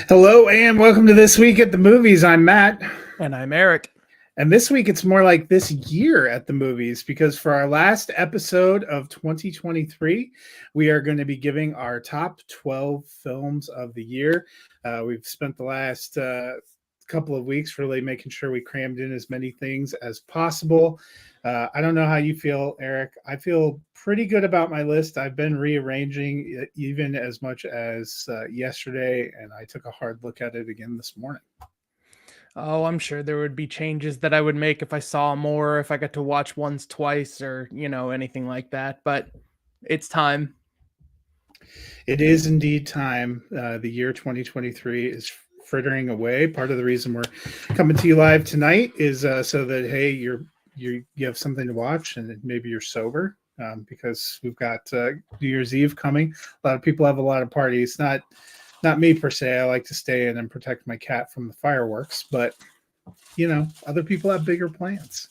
Hello and welcome to This Week at the Movies. I'm Matt. And I'm Eric. And this week it's more like this year at the movies because for our last episode of 2023, we are going to be giving our top 12 films of the year. We've spent the last couple of weeks really making sure we crammed in as many things as possible. I don't know how you feel, Eric. I feel pretty good about my list. I've been rearranging even as much as yesterday, and I took a hard look at it again this morning. Oh, I'm sure there would be changes that I would make if I saw more, if I got to watch once, twice, or, anything like that. But it's time. It is indeed time. The year 2023 is frittering away. Part of the reason we're coming to you live tonight is so that, hey, you have something to watch and maybe you're sober because we've got New Year's Eve coming. A lot of people have a lot of parties. Not me per se. I like to stay in and protect my cat from the fireworks, but other people have bigger plans.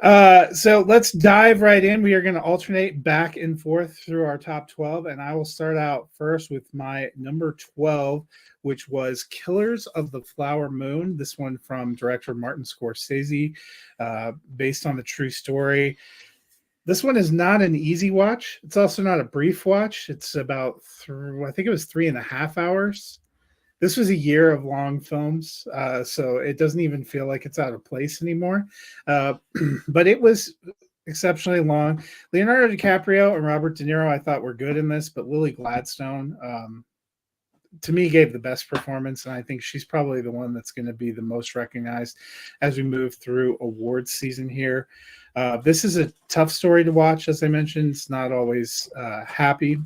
So let's dive right in. We are going to alternate back and forth through our top 12, and I will start out first with my number 12, which was Killers of the Flower Moon. This one from director Martin Scorsese, based on the true story. This one is not an easy watch. It's also not a brief watch. It's about, I think it was 3.5 hours. This was a year of long films, so it doesn't even feel like it's out of place anymore. But it was exceptionally long. Leonardo DiCaprio and Robert De Niro, I thought, were good in this, but Lily Gladstone, to me, gave the best performance, and I think she's probably the one that's going to be the most recognized as we move through awards season here. This is a tough story to watch, as I mentioned. It's not always happy.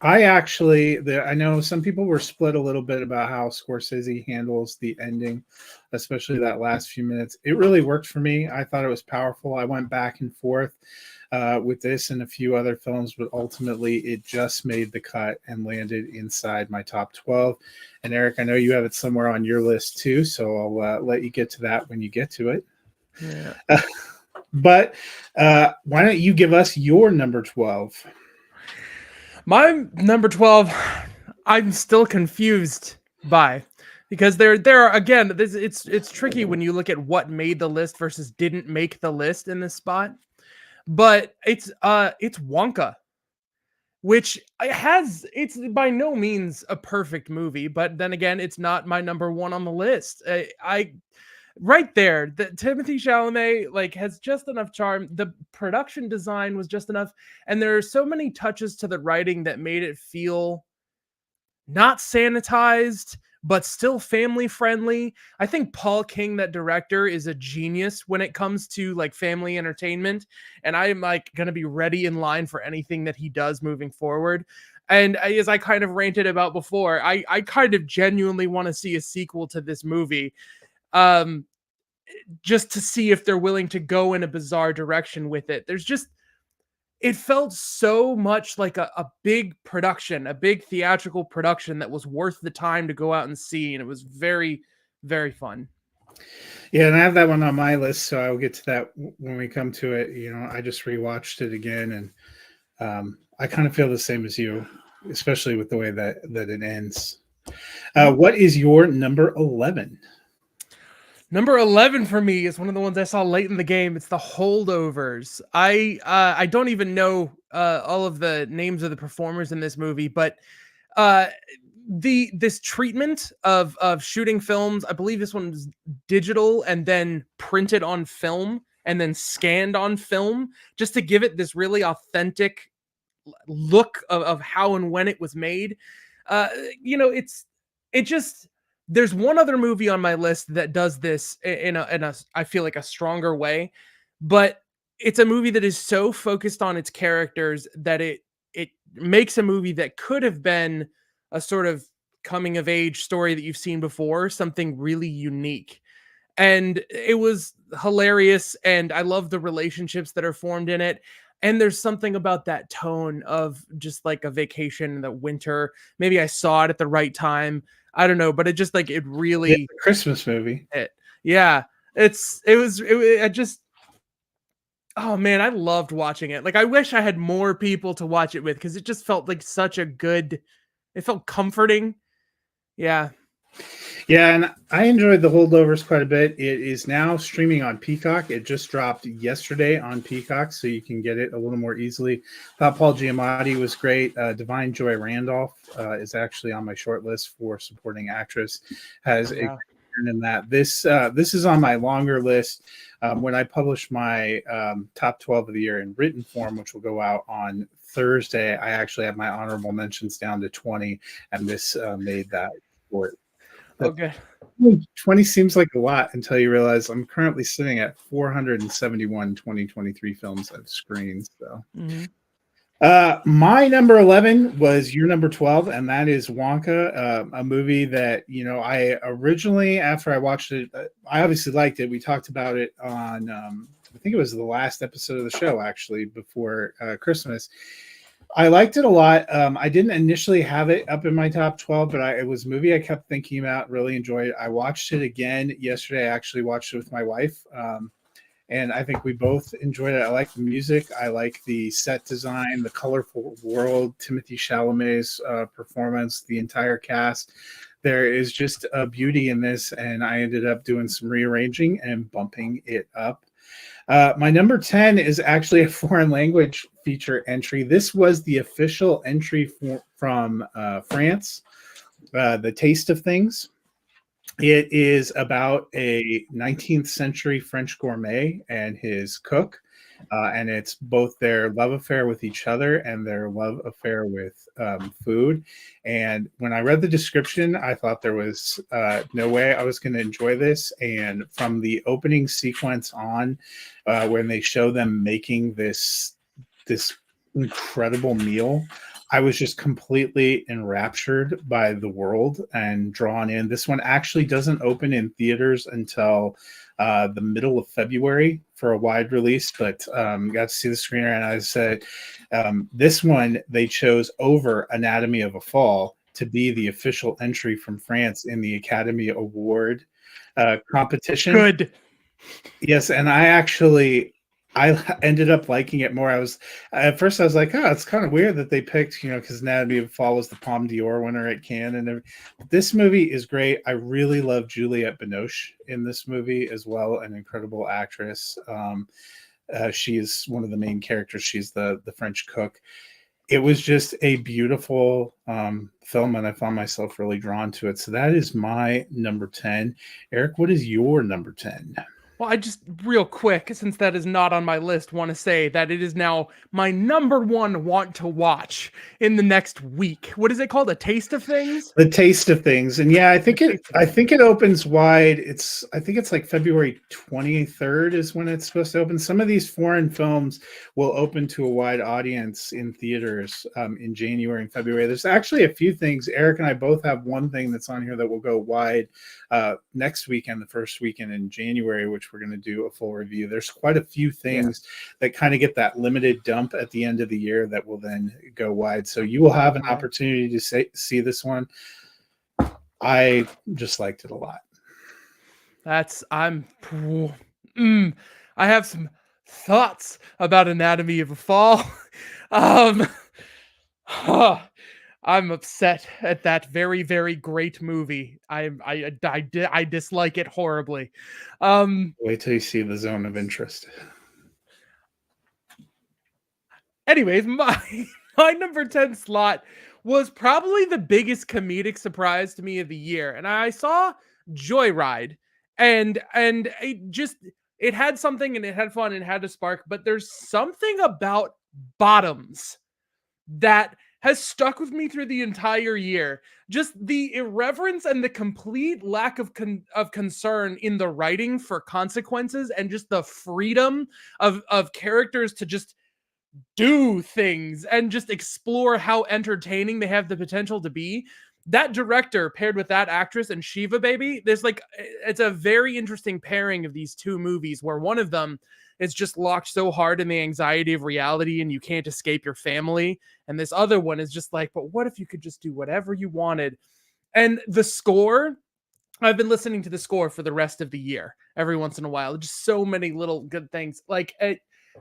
I know some people were split a little bit about how Scorsese handles the ending, especially that last few minutes. It really worked for me. I thought it was powerful. I went back and forth with this and a few other films, but ultimately it just made the cut and landed inside my top 12. And Eric, I know you have it somewhere on your list too, so I'll let you get to that when you get to it. Yeah. But why don't you give us your number 12? My number 12, I'm still confused by, because there are, again, it's tricky when you look at what made the list versus didn't make the list in this spot. But it's Wonka, which it's by no means a perfect movie, but then again, it's not my number one on the list. Right there, Timothée Chalamet has just enough charm. The production design was just enough, and there are so many touches to the writing that made it feel not sanitized, but still family friendly. I think Paul King, that director, is a genius when it comes to family entertainment, and I am going to be ready in line for anything that he does moving forward. And as I kind of ranted about before, I kind of genuinely want to see a sequel to this movie. Just to see if they're willing to go in a bizarre direction with it. It felt so much like a big production, a big theatrical production that was worth the time to go out and see. And it was very, very fun. Yeah, and I have that one on my list, so I'll get to that when we come to it. I just rewatched it again, and I kind of feel the same as you, especially with the way that it ends. What is your number 11? Number 11 for me is one of the ones I saw late in the game. It's The Holdovers. I don't even know all of the names of the performers in this movie, but this treatment of shooting films, I believe this one was digital and then printed on film and then scanned on film, just to give it this really authentic look of how and when it was made. There's one other movie on my list that does this in a I feel like a stronger way, but it's a movie that is so focused on its characters that it makes a movie that could have been a sort of coming of age story that you've seen before, something really unique. And it was hilarious, and I love the relationships that are formed in it. And there's something about that tone of just like a vacation in the winter. Maybe I saw it at the right time. I don't know, but it just it really It's a Christmas movie. Yeah, oh man, I loved watching it. I wish I had more people to watch it with, because it just felt like such a good It felt comforting. Yeah. Yeah, and I enjoyed The Holdovers quite a bit. It is now streaming on Peacock. It just dropped yesterday on Peacock, so you can get it a little more easily. Thought Paul Giamatti was great. Divine Joy Randolph is actually on my short list for supporting actress. Has a Yeah. in that. This is on my longer list. When I publish my top 12 of the year in written form, which will go out on Thursday, I actually have my honorable mentions down to 20, and this made that short. Okay. 20 seems like a lot until you realize I'm currently sitting at 471 2023 films I've screened. So, Mhm. my number 11 was your number 12, and that is Wonka, a movie that, I originally, after I watched it, I obviously liked it. We talked about it on, I think it was the last episode of the show, actually, before Christmas. I liked it a lot. I didn't initially have it up in my top 12, but it was a movie I kept thinking about, really enjoyed it. I watched it again yesterday. I actually watched it with my wife. And I think we both enjoyed it. I like the music. I like the set design, the colorful world, Timothy Chalamet's performance, the entire cast. There is just a beauty in this, and I ended up doing some rearranging and bumping it up. My number 10 is actually a foreign language feature entry. This was the official entry from France, The Taste of Things. It is about a 19th century French gourmet and his cook. And it's both their love affair with each other and their love affair with food. And when I read the description, I thought there was no way I was going to enjoy this. And from the opening sequence on, when they show them making this incredible meal, I was just completely enraptured by the world and drawn in. This one actually doesn't open in theaters until the middle of February for a wide release, but got to see the screener. And I said, this one they chose over Anatomy of a Fall to be the official entry from France in the Academy Award competition. Good. Yes, and I ended up liking it more. At first I was like, oh, it's kind of weird that they picked, because Anatomy of a Fall was the Palme d'Or winner at Cannes, and this movie is great. I really love Juliette Binoche in this movie as well, an incredible actress. She is one of the main characters. She's the French cook. It was just a beautiful film, and I found myself really drawn to it. So that is my number 10. Eric, what is your number 10? Well, I just real quick, since that is not on my list, want to say that it is now my number one want to watch in the next week. What is it called? A Taste of Things? The Taste of Things. And yeah, I think it opens wide. I think it's like February 23rd is when it's supposed to open. Some of these foreign films will open to a wide audience in theaters in January and February. There's actually a few things. Eric and I both have one thing that's on here that will go wide next weekend, the first weekend in January, which we're going to do a full review. There's quite a few things that kind of get that limited dump at the end of the year that will then go wide. So you will have an opportunity to see this one. I just liked it a lot. I have some thoughts about Anatomy of a Fall. I'm upset at that very, very great movie. I dislike it horribly. Wait till you see The Zone of Interest. Anyways, my number 10 slot was probably the biggest comedic surprise to me of the year. And I saw Joyride, and it had something, and it had fun, and it had a spark, but there's something about Bottoms that has stuck with me through the entire year. Just the irreverence and the complete lack of concern in the writing for consequences, and just the freedom of characters to just do things and just explore how entertaining they have the potential to be. That director paired with that actress and Shiva Baby, it's a very interesting pairing of these two movies, where one of them is just locked so hard in the anxiety of reality and you can't escape your family, and this other one is just like, but what if you could just do whatever you wanted? And the score, I've been listening to the score for the rest of the year every once in a while. Just so many little good things, like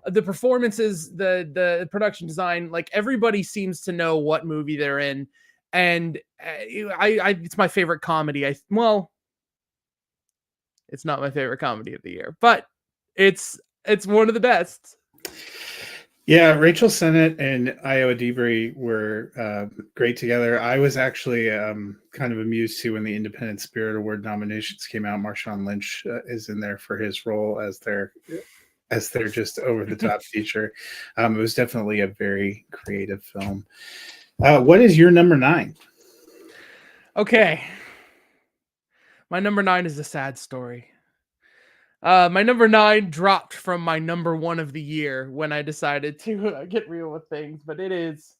the performances, the production design, like everybody seems to know what movie they're in. and it's my favorite comedy. It's not my favorite comedy of the year, but it's one of the best. Yeah, Rachel Sennett and Iowa Debris were great together. I was actually kind of amused too when the Independent Spirit Award nominations came out. Marshawn Lynch is in there for his role as their just over the top feature. It was definitely a very creative film. What is your number 9? Okay, my number 9 is a sad story. My number 9 dropped from my number 1 of the year when I decided to get real with things, but it is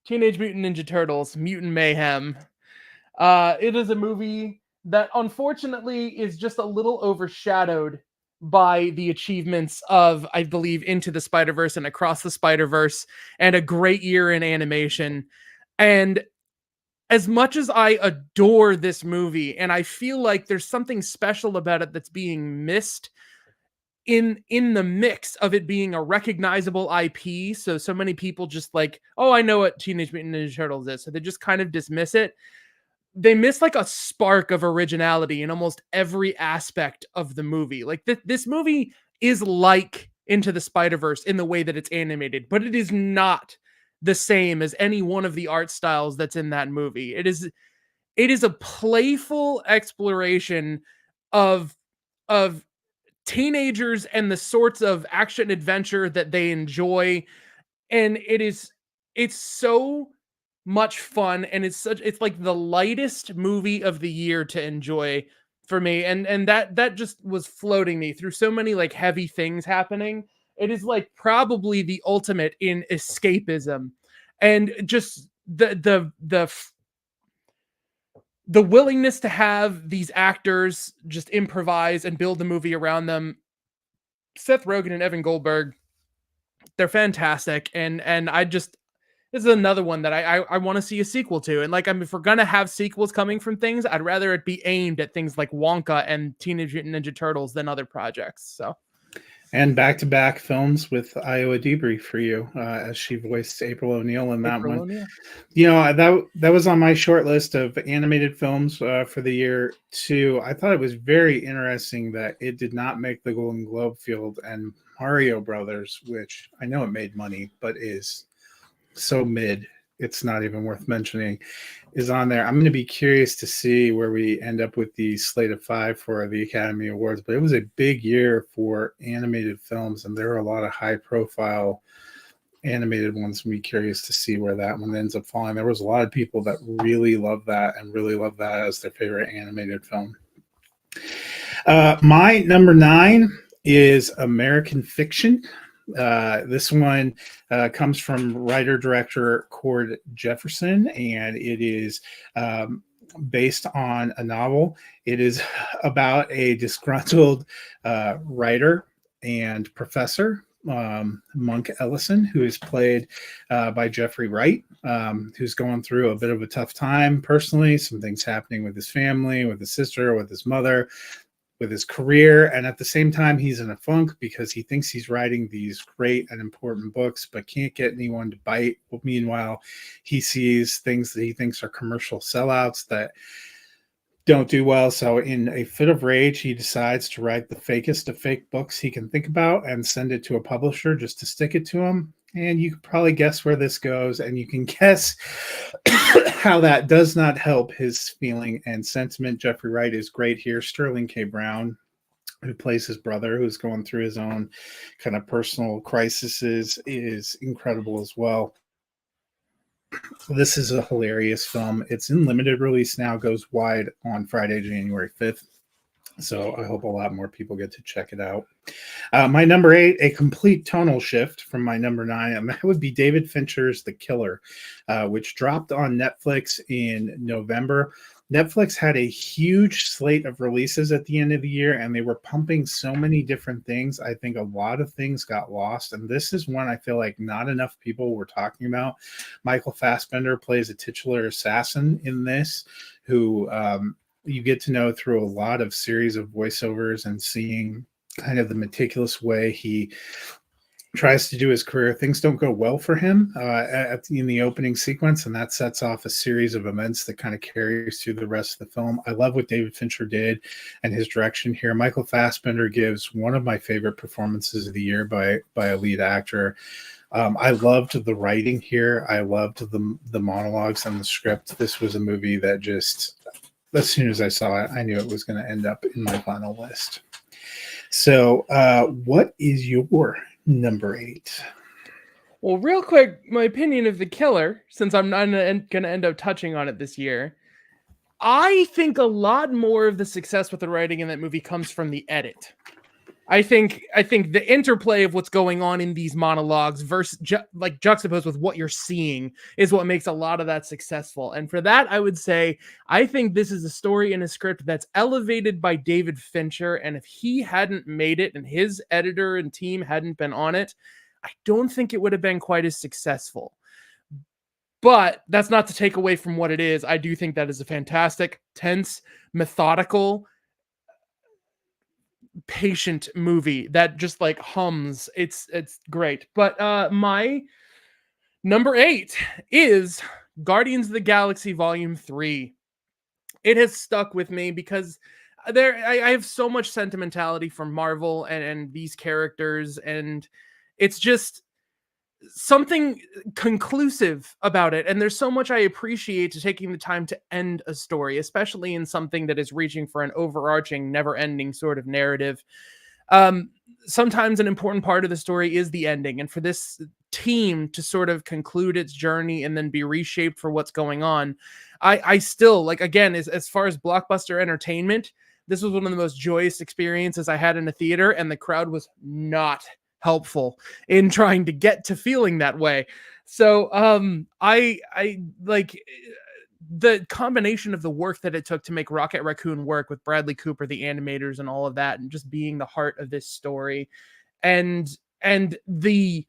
Teenage Mutant Ninja Turtles: Mutant Mayhem. It is a movie that unfortunately is just a little overshadowed by the achievements of, I believe, Into the Spider-Verse and Across the Spider-Verse, and a great year in animation. And as much as I adore this movie, and I feel like there's something special about it that's being missed in the mix of it being a recognizable IP, so many people just like, oh, I know what Teenage Mutant Ninja Turtles is, so they just kind of dismiss it. They miss like a spark of originality in almost every aspect of the movie. Like this movie is like Into the Spider-Verse in the way that it's animated, but it is not the same as any one of the art styles that's in that movie. It is a playful exploration of teenagers and the sorts of action adventure that they enjoy, and it's so much fun, and it's like the lightest movie of the year to enjoy for me, and that just was floating me through so many like heavy things happening. It is like probably the ultimate in escapism, and just the willingness to have these actors just improvise and build the movie around them. Seth Rogen and Evan Goldberg, they're fantastic, and this is another one that I want to see a sequel to. And like, I mean, if we're gonna have sequels coming from things, I'd rather it be aimed at things like Wonka and Teenage Mutant Ninja Turtles than other projects. So, And back-to-back films with Iowa Debris for you, as she voiced April O'Neil in that April one. O'Neil. You know, that was on my short list of animated films for the year too. I thought it was very interesting that it did not make the Golden Globe field, and Mario Brothers, which I know it made money, but is so mid, it's not even worth mentioning, is on there. I'm going to be curious to see where we end up with the slate of 5 for the Academy Awards, but it was a big year for animated films, and there are a lot of high profile animated ones. I'm be curious to see where that one ends up falling. There was a lot of people that really love that and really love that as their favorite animated film. My number 9 is American Fiction. This one comes from writer-director Cord Jefferson, and it is based on a novel. It is about a disgruntled writer and professor, Monk Ellison, who is played by Jeffrey Wright, who's going through a bit of a tough time personally, some things happening with his family, with his sister, with his mother, with his career, and at the same time he's in a funk because he thinks he's writing these great and important books but can't get anyone to bite. Meanwhile, he sees things that he thinks are commercial sellouts that don't do well. So in a fit of rage, he decides to write the fakest of fake books he can think about and send it to a publisher just to stick it to him. And you can probably guess where this goes, and you can guess how that does not help his feeling and sentiment. Jeffrey Wright is great here. Sterling K. Brown, who plays his brother, who's going through his own kind of personal crises, is incredible as well. This is a hilarious film. It's in limited release now, goes wide on Friday, January 5th. So I hope a lot more people get to check it out. My number 8, a complete tonal shift from my number 9, and that would be David Fincher's The Killer, which dropped on Netflix in November. Netflix had a huge slate of releases at the end of the year, and they were pumping so many different things. I think a lot of things got lost, and this is one I feel like not enough people were talking about. Michael Fassbender plays a titular assassin in this, who you get to know through a lot of series of voiceovers and seeing kind of the meticulous way he tries to do his career, things don't go well for him in the opening sequence, and that sets off a series of events that kind of carries through the rest of the film. I love what David Fincher did and his direction here. Michael Fassbender gives one of my favorite performances of the year by a lead actor. I loved the writing here. I loved the monologues and the script. This was a movie that just, as soon as I saw it, I knew it was going to end up in my final list. So, what is your number 8? Well, real quick, my opinion of The Killer, since I'm not going to end up touching on it this year. I think a lot more of the success with the writing in that movie comes from the edit. I think the interplay of what's going on in these monologues versus juxtaposed with what you're seeing is what makes a lot of that successful. And for that, I would say I think this is a story and a script that's elevated by David Fincher. And if he hadn't made it and his editor and team hadn't been on it, I don't think it would have been quite as successful. But that's not to take away from what it is. I do think that is a fantastic, tense, methodical, patient movie that just like hums. It's great. But my number 8 is Guardians of the Galaxy Volume 3. It has stuck with me because I have so much sentimentality for Marvel and these characters, and it's just something conclusive about it. And there's so much I appreciate to taking the time to end a story, especially in something that is reaching for an overarching, never-ending sort of narrative. Sometimes an important part of the story is the ending, and for this team to sort of conclude its journey and then be reshaped for what's going on, I still, like, again, as far as blockbuster entertainment, this was one of the most joyous experiences I had in a theater, and the crowd was not helpful in trying to get to feeling that way. So I like the combination of the work that it took to make Rocket Raccoon work with Bradley Cooper, the animators, and all of that, and just being the heart of this story, and the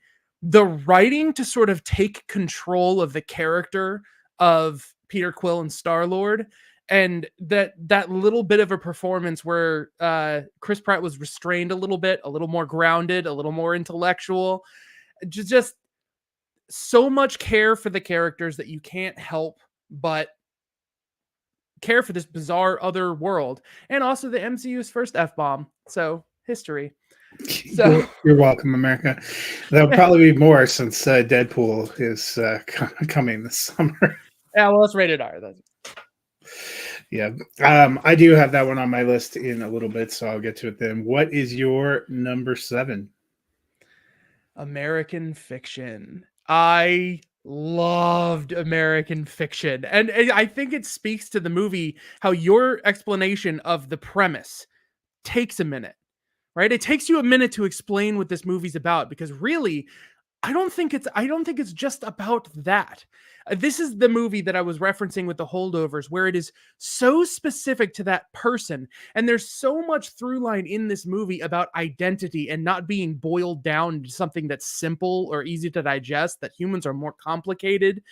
writing to sort of take control of the character of Peter Quill and Star-Lord. And that little bit of a performance where Chris Pratt was restrained a little more grounded, a little more intellectual, just so much care for the characters that you can't help but care for this bizarre other world. And also the MCU's first F-bomb. So history. So You're welcome, America. That'll probably be more since Deadpool is coming this summer. Yeah, well, it's rated R. Yeah, I do have that one on my list in a little bit, so I'll get to it then. What is your number 7? American Fiction. I loved American Fiction. And I think it speaks to the movie how your explanation of the premise takes a minute, right? It takes you a minute to explain what this movie's about, because really, I don't think it's just about that. This is the movie that I was referencing with The Holdovers, where it is so specific to that person, and there's so much through line in this movie about identity and not being boiled down to something that's simple or easy to digest, that humans are more complicated,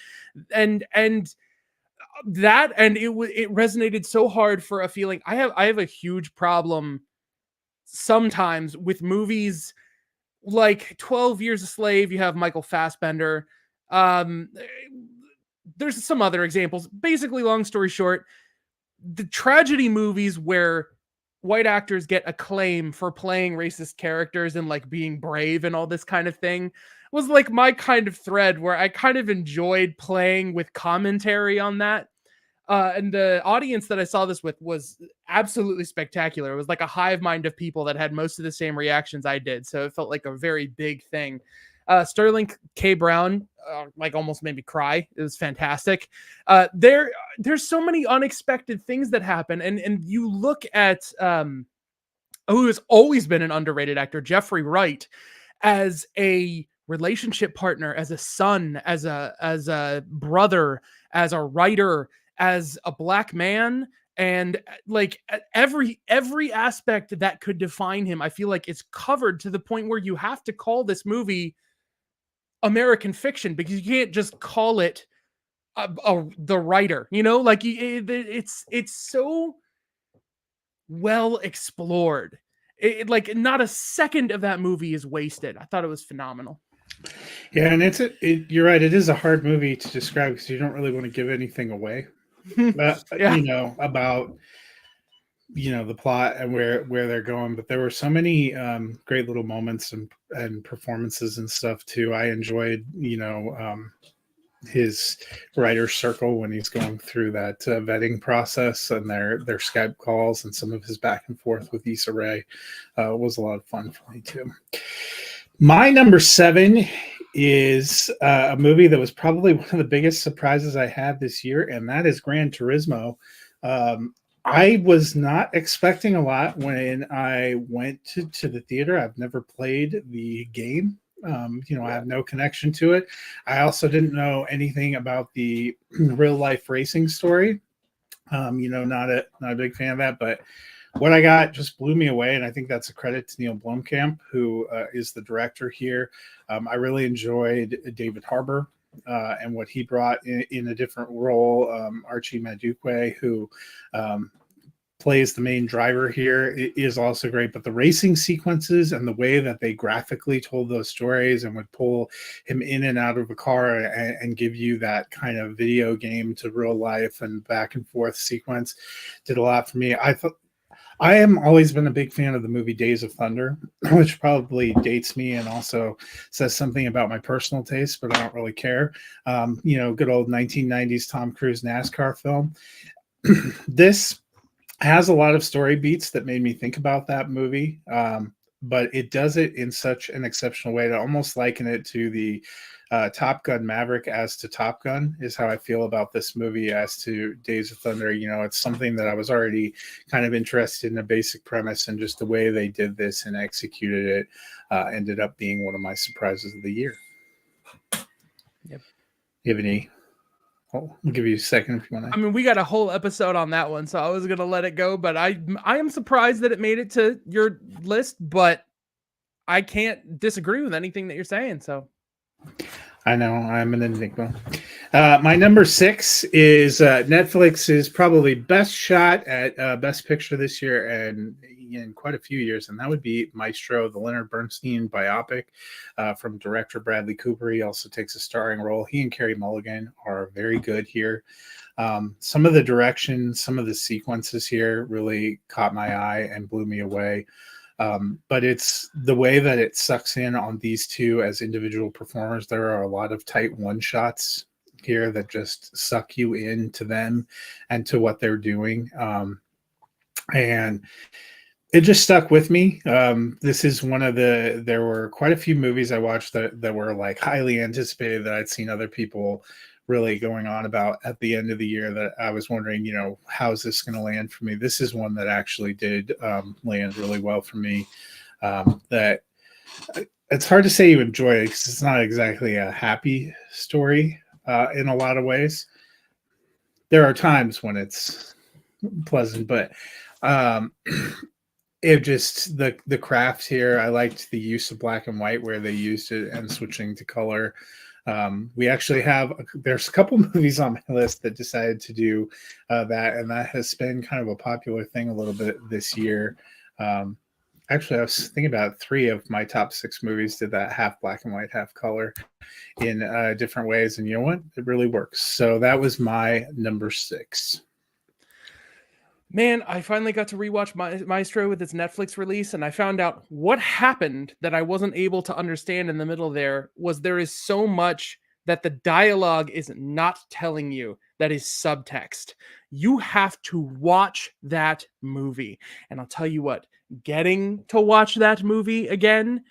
and that, and it resonated so hard for a feeling. I have a huge problem sometimes with movies like 12 Years a Slave. You have Michael Fassbender. There's some other examples. Basically, long story short, the tragedy movies where white actors get acclaim for playing racist characters and like being brave and all this kind of thing was like my kind of thread, where I kind of enjoyed playing with commentary on that. And the audience that I saw this with was absolutely spectacular. It was like a hive mind of people that had most of the same reactions I did. So it felt like a very big thing. Sterling K. Brown, like, almost made me cry. It was fantastic. There's so many unexpected things that happen. And you look at who has always been an underrated actor, Jeffrey Wright, as a relationship partner, as a son, as a brother, as a writer, as a black man, and like every aspect that could define him, I feel like it's covered to the point where you have to call this movie American Fiction, because you can't just call it the writer, like it's so well explored. Like not a second of that movie is wasted. I thought it was phenomenal. Yeah, and you're right. It is a hard movie to describe because you don't really want to give anything away. Yeah. About the plot and where they're going. But there were so many great little moments and performances and stuff too. I enjoyed his writer's circle when he's going through that vetting process and their Skype calls and some of his back and forth with Issa Rae was a lot of fun for me too. My number 7 is a movie that was probably one of the biggest surprises I had this year, and that is Gran Turismo. I was not expecting a lot when I went to the theater. I've never played the game. I have no connection to it. I also didn't know anything about the real life racing story. Not a big fan of that, but what I got just blew me away, and I think that's a credit to Neil Blomkamp, who is the director here. I really enjoyed David Harbour and what he brought in a different role. Archie Madukwe, who plays the main driver here, is also great. But the racing sequences and the way that they graphically told those stories and would pull him in and out of a car and give you that kind of video game to real life and back and forth sequence did a lot for me. I am always been a big fan of the movie Days of Thunder, which probably dates me and also says something about my personal taste, but I don't really care. Good old 1990s Tom Cruise NASCAR film. This has a lot of story beats that made me think about that movie, but it does it in such an exceptional way to almost liken it to the Top Gun Maverick as to Top Gun is how I feel about this movie as to Days of Thunder. It's something that I was already kind of interested in, a basic premise, and just the way they did this and executed it ended up being one of my surprises of the year. Yep. You have any? I'll give you a second if you want to. I mean, we got a whole episode on that one, so I was gonna let it go, but I am surprised that it made it to your list, but I can't disagree with anything that you're saying. So I know I'm an enigma. My number 6 is Netflix's probably best shot at Best Picture this year and in quite a few years, and that would be Maestro, the Leonard Bernstein biopic from director Bradley Cooper. He also takes a starring role. He and Carey Mulligan are very good here. Some of the direction, some of the sequences here really caught my eye and blew me away. But it's the way that it sucks in on these two as individual performers. There are a lot of tight one shots here that just suck you into them and to what they're doing. And it just stuck with me. This is there were quite a few movies I watched that were like highly anticipated that I'd seen other people really going on about at the end of the year that I was wondering, how's this going to land for me? This is one that actually did land really well for me. That it's hard to say you enjoy it because it's not exactly a happy story in a lot of ways. There are times when it's pleasant, but it just the craft here. I liked the use of black and white where they used it and switching to color. We actually there's a couple movies on my list that decided to do that, and that has been kind of a popular thing a little bit this year. Actually, I was thinking about 3 of my top 6 movies did that, half black and white, half color, in different ways, and you know what? It really works. So that was my number 6. Man, I finally got to rewatch Maestro with its Netflix release, and I found out what happened that I wasn't able to understand in the middle there is so much that the dialogue is not telling you that is subtext. You have to watch that movie. And I'll tell you what, getting to watch that movie again,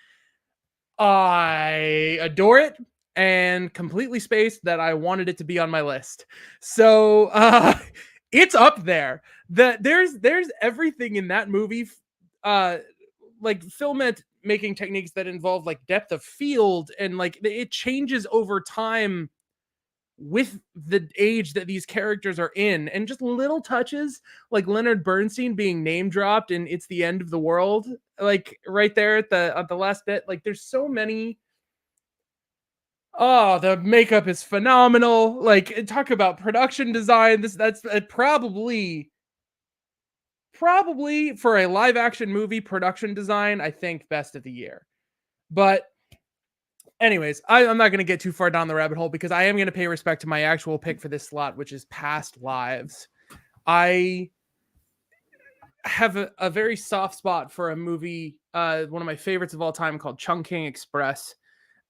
I adore it and completely spaced that I wanted it to be on my list. So, it's up there. There's everything in that movie, like filmmaking techniques that involve like depth of field and like it changes over time with the age that these characters are in, and just little touches like Leonard Bernstein being name dropped and It's the End of the World, like right there at the last bit. Like there's so many. Oh, the makeup is phenomenal. Like talk about production design. That's probably probably for a live action movie production design, I think best of the year. But anyways, I'm not going to get too far down the rabbit hole because I am going to pay respect to my actual pick for this slot, which is Past Lives. I have a very soft spot for a movie, one of my favorites of all time, called Chungking Express.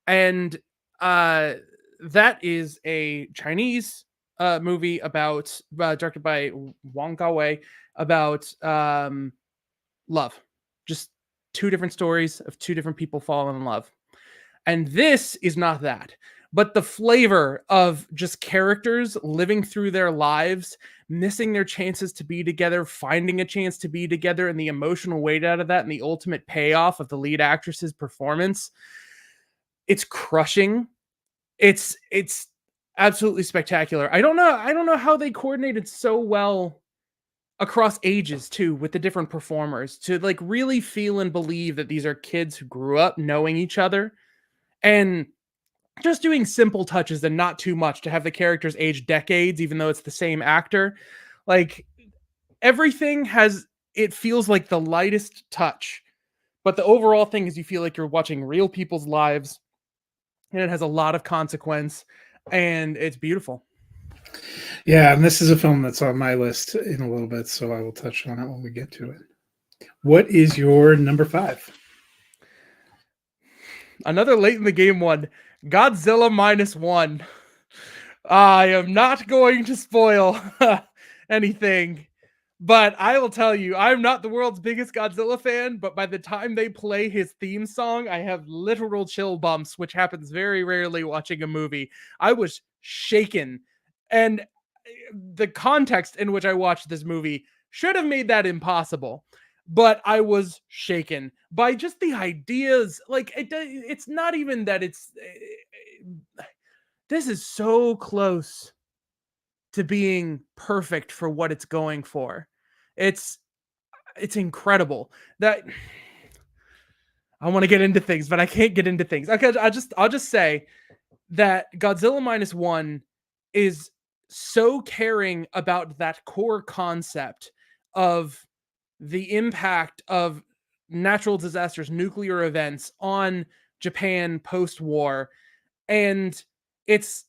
And that is a Chinese movie about directed by Wong Kar-wai about love. Just two different stories of two different people falling in love. And this is not that, but the flavor of just characters living through their lives, missing their chances to be together, finding a chance to be together, and the emotional weight out of that, and the ultimate payoff of the lead actress's performance. It's crushing. It's absolutely spectacular. I don't know how they coordinated so well across ages too, with the different performers, to like really feel and believe that these are kids who grew up knowing each other, and just doing simple touches and not too much to have the characters age decades, even though it's the same actor. Like everything it feels like the lightest touch, but the overall thing is you feel like you're watching real people's lives, and it has a lot of consequence, and it's beautiful. Yeah, and this is a film that's on my list in a little bit, so I will touch on it when we get to it. What is your number 5? Another late in the game one, Godzilla -1. I am not going to spoil anything, but I will tell you, I'm not the world's biggest Godzilla fan, but by the time they play his theme song, I have literal chill bumps, which happens very rarely watching a movie. I was shaken, and the context in which I watched this movie should have made that impossible. But I was shaken by just the ideas. Like it's not even that this is so close to being perfect for what it's going for. It's incredible that I want to get into things, but I can't get into things. Okay, I'll just say that Godzilla -1 is so caring about that core concept of the impact of natural disasters, nuclear events on Japan post-war. And it's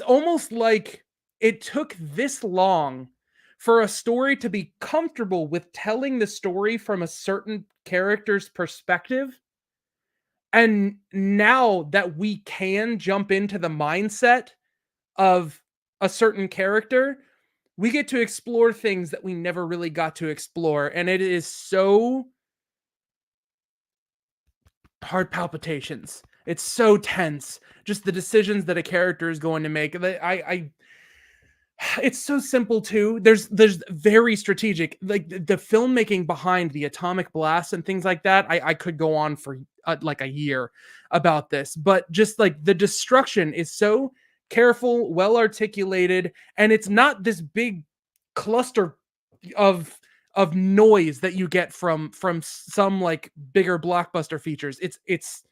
almost like it took this long for a story to be comfortable with telling the story from a certain character's perspective. And now that we can jump into the mindset of a certain character, we get to explore things that we never really got to explore. And it is so heart palpitations. It's so tense. Just the decisions that a character is going to make. It's so simple too. There's very strategic, like the filmmaking behind the atomic blasts and things like that. I could go on for like a year about this, but just like the destruction is so careful, well articulated, and it's not this big cluster of noise that you get from some like bigger blockbuster features. It's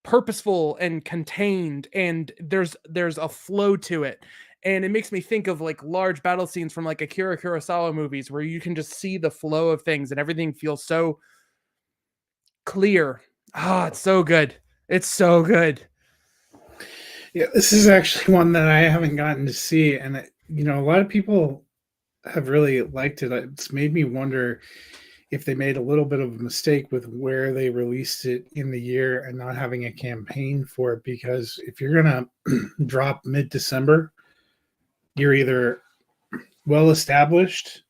purposeful and contained, and there's a flow to it. And it makes me think of like large battle scenes from like Akira Kurosawa movies where you can just see the flow of things and everything feels so clear. It's so good. It's so good. Yeah, this is actually one that I haven't gotten to see, and a lot of people have really liked it. It's made me wonder if they made a little bit of a mistake with where they released it in the year and not having a campaign for it, because if you're gonna drop mid-December, you're either well established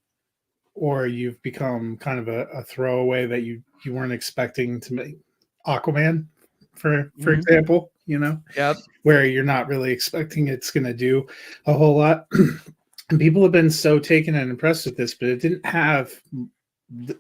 or you've become kind of a throwaway that you weren't expecting to make. Aquaman, for example, Yep. where you're not really expecting it's going to do a whole lot. And people have been so taken and impressed with this, but it didn't have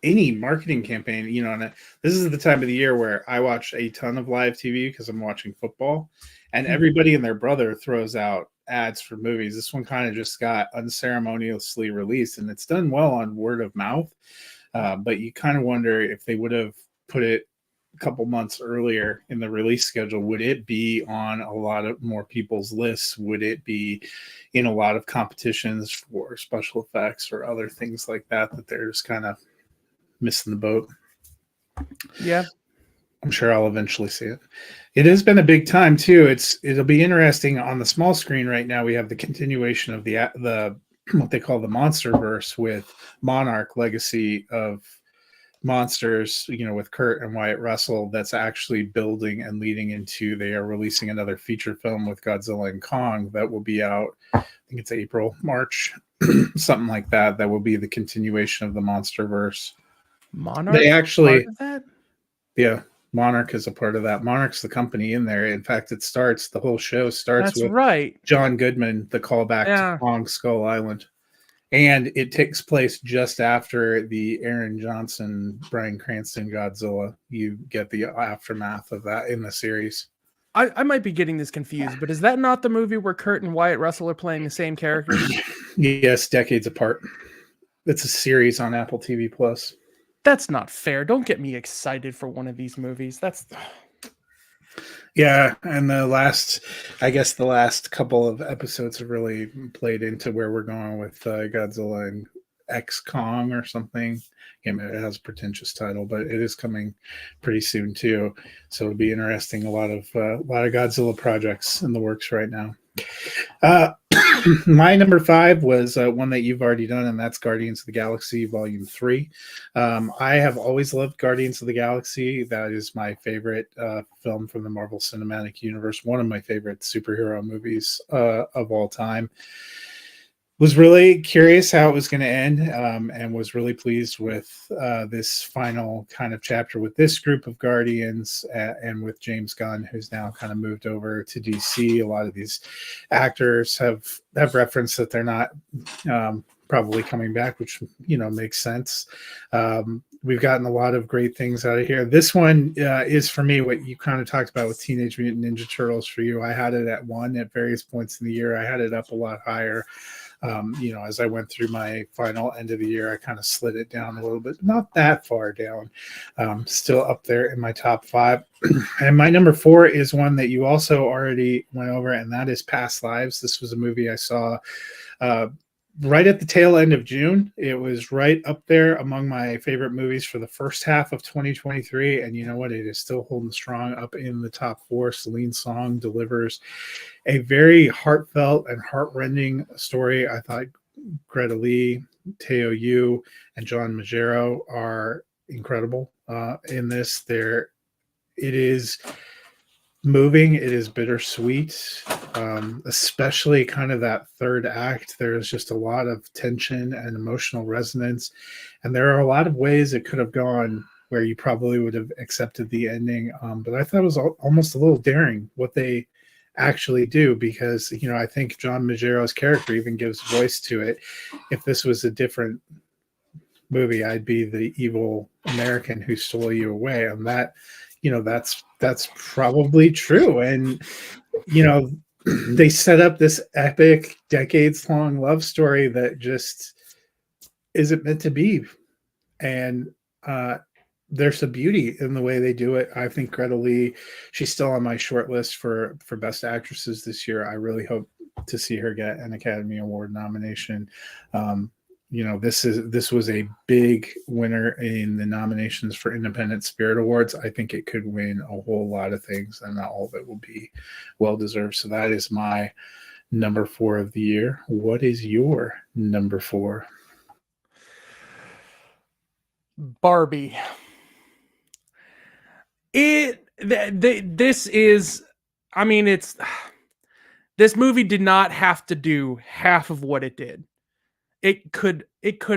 any marketing campaign, and this is the time of the year where I watch a ton of live TV because I'm watching football, and everybody and their brother throws out ads for movies. This one kind of just got unceremoniously released, and it's done well on word of mouth. But you kind of wonder if they would have put it a couple months earlier in the release schedule, would it be on a lot of more people's lists? Would it be in a lot of competitions for special effects or other things like that, that they're just kind of missing the boat? Yeah. I'm sure I'll eventually see it. It has been a big time too. It'll be interesting on the small screen right now. We have the continuation of the what they call the MonsterVerse with Monarch Legacy of Monsters, with Kurt and Wyatt Russell, that's actually building and leading into, they are releasing another feature film with Godzilla and Kong that will be out, I think it's April, March, something like that. That will be the continuation of the MonsterVerse. Monarch. They actually, part of that? yeah, Monarch is a part of that. Monarch's the company in there. In fact, the whole show starts That's with right. John Goodman, the callback to Kong Skull Island. And it takes place just after the Aaron Johnson, Bryan Cranston Godzilla. You get the aftermath of that in the series. I might be getting this confused, but is that not the movie where Kurt and Wyatt Russell are playing the same characters? Yes, decades apart. It's a series on Apple TV Plus. That's not fair. Don't get me excited for one of these movies. Yeah, and the last couple of episodes have really played into where we're going with Godzilla and X Kong or something. It has a pretentious title, but it is coming pretty soon too. So it'll be interesting. A lot of Godzilla projects in the works right now. My number 5 was one that you've already done, and that's Guardians of the Galaxy Volume 3. I have always loved Guardians of the Galaxy. That is my favorite film from the Marvel Cinematic Universe, one of my favorite superhero movies of all time. Was really curious how it was going to end, and was really pleased with this final kind of chapter with this group of Guardians and with James Gunn, who's now kind of moved over to DC. A lot of these actors have referenced that they're not probably coming back, which makes sense. We've gotten a lot of great things out of here. This one is, for me, what you kind of talked about with Teenage Mutant Ninja Turtles. For you, I had it at 1 at various points in the year. I had it up a lot higher. As I went through my final end of the year, I kind of slid it down a little bit, not that far down, still up there in my top 5. And my number 4 is one that you also already went over, and that is Past Lives. This was a movie I saw right at the tail end of June. It was right up there among my favorite movies for the first half of 2023. And you know what? It is still holding strong up in the top 4. Celine Song delivers a very heartfelt and heartrending story. I thought Greta Lee, Teo Yu, and John Magaro are incredible in this. It is moving. It is bittersweet, especially kind of that third act. There's just a lot of tension and emotional resonance, and there are a lot of ways it could have gone where you probably would have accepted the ending, but I thought it was almost a little daring what they actually do, because I think John Magaro's character even gives voice to it. If this was a different movie, I'd be the evil American who stole you away, and that that's probably true. And they set up this epic decades-long love story that just isn't meant to be, and there's a beauty in the way they do it. I think Greta Lee, she's still on my short list for best actresses this year. I really hope to see her get an Academy Award nomination. This was a big winner in the nominations for Independent Spirit Awards. I think it could win a whole lot of things, and not all of it will be well deserved. So that is my number 4 of the year. What is your number 4? Barbie. This movie did not have to do half of what it did. It could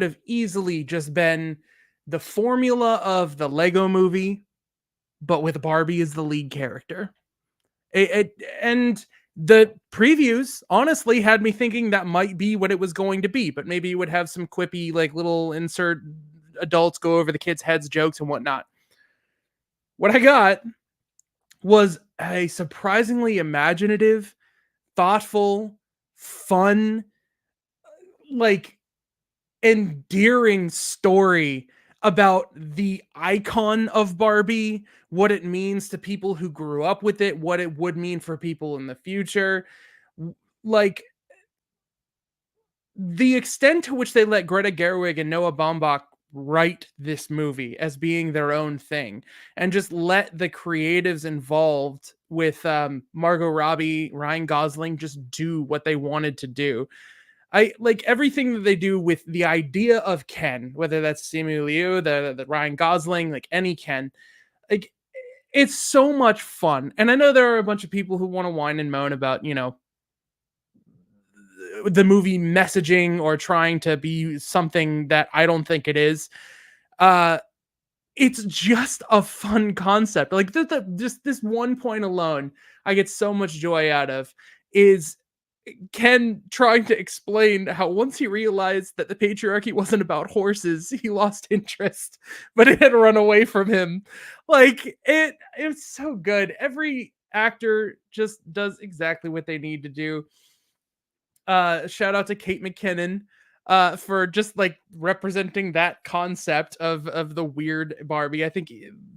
have easily just been the formula of the Lego movie, but with Barbie as the lead character. And the previews honestly had me thinking that might be what it was going to be, but maybe it would have some quippy, like, little insert adults go over the kids' heads jokes and whatnot. What I got was a surprisingly imaginative, thoughtful, fun, like, endearing story about the icon of Barbie, what it means to people who grew up with it, what it would mean for people in the future. Like the extent to which they let Greta Gerwig and Noah Baumbach write this movie as being their own thing and just let the creatives involved with Margot Robbie, Ryan Gosling just do what they wanted to do. I like everything that they do with the idea of Ken, whether that's Simu Liu, the Ryan Gosling, like any Ken. Like it's so much fun. And I know there are a bunch of people who want to whine and moan about, the movie messaging or trying to be something that I don't think it is. Uh it's just a fun concept. Like just this one point alone, I get so much joy out of is Ken trying to explain how once he realized that the patriarchy wasn't about horses, he lost interest, but it had run away from him. Like it's so good. Every actor just does exactly what they need to do. Shout out to Kate McKinnon for just like representing that concept of the weird Barbie. I think